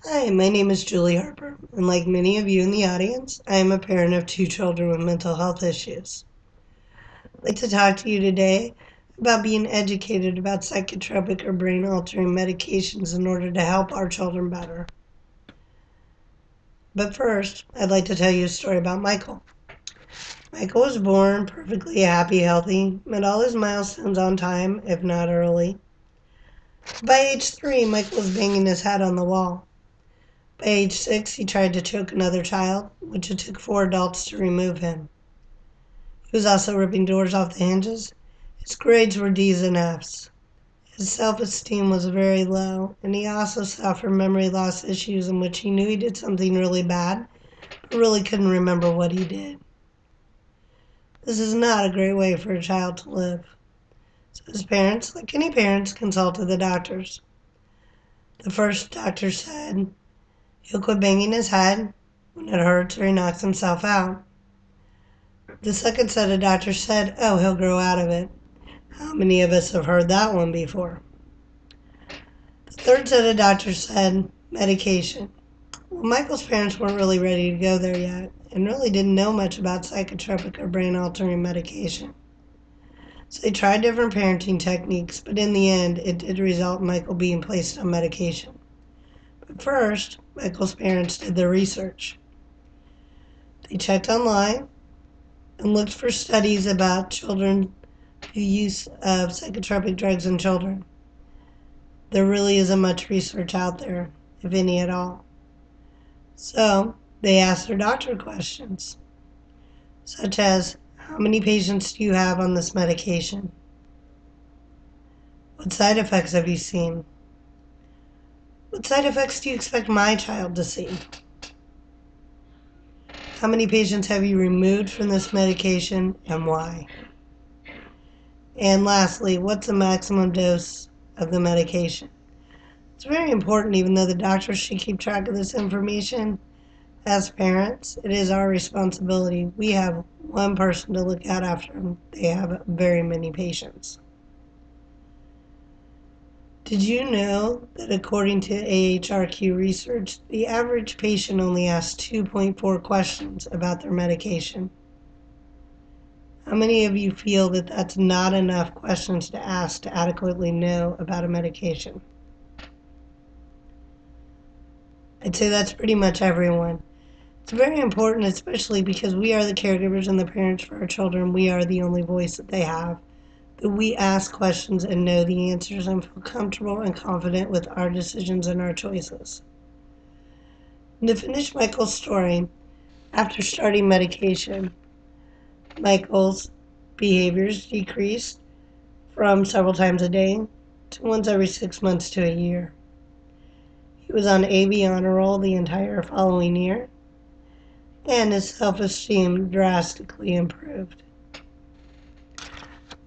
Hi, my name is Julie Harper, and like many of you in the audience, I am a parent of two children with mental health issues. I'd like to talk to you today about being educated about psychotropic or brain-altering medications in order to help our children better. But first, I'd like to tell you a story about Michael. Michael was born perfectly happy, healthy, met all his milestones on time, if not early. By age 3, Michael was banging his head on the wall. By age 6, he tried to choke another child, which it took 4 adults to remove him. He was also ripping doors off the hinges. His grades were D's and F's. His self-esteem was very low, and he also suffered memory loss issues in which he knew he did something really bad, but really couldn't remember what he did. This is not a great way for a child to live. So his parents, like any parents, consulted the doctors. The first doctor said he'll quit banging his head when it hurts or he knocks himself out. The second set of doctors said, oh, he'll grow out of it. How many of us have heard that one before? The third set of doctors said medication. Well, Michael's parents weren't really ready to go there yet and really didn't know much about psychotropic or brain-altering medication. So they tried different parenting techniques, but in the end, it did result in Michael being placed on medication. But first, Michael's parents did their research. They checked online and looked for studies about children, the use of psychotropic drugs in children. There really isn't much research out there, if any at all. So they asked their doctor questions, such as, how many patients do you have on this medication? What side effects have you seen? What side effects do you expect my child to see? How many patients have you removed from this medication and why? And lastly, what's the maximum dose of the medication? It's very important, even though the doctors should keep track of this information. As parents, it is our responsibility. We have one person to look out after them. They have very many patients. Did you know that according to AHRQ research, the average patient only asks 2.4 questions about their medication? How many of you feel that that's not enough questions to ask to adequately know about a medication? I'd say that's pretty much everyone. It's very important, especially because we are the caregivers and the parents for our children. We are the only voice that they have. That we ask questions and know the answers and feel comfortable and confident with our decisions and our choices. And to finish Michael's story, after starting medication, Michael's behaviors decreased from several times a day to once every 6 months to a year. He was on AB honor roll the entire following year, and his self-esteem drastically improved.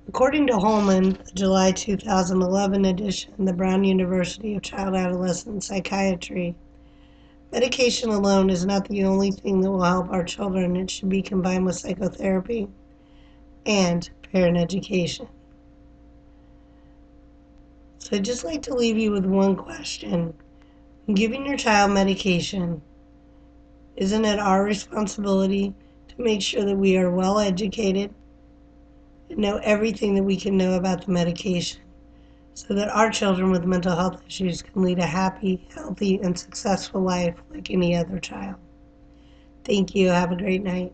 According to Holman, the July 2011 edition, the Brown University of Child Adolescent Psychiatry, medication alone is not the only thing that will help our children. It should be combined with psychotherapy and parent education. So I'd just like to leave you with one question. When giving your child medication, isn't it our responsibility to make sure that we are well educated and know everything that we can know about the medication so that our children with mental health issues can lead a happy, healthy, and successful life like any other child? Thank you. Have a great night.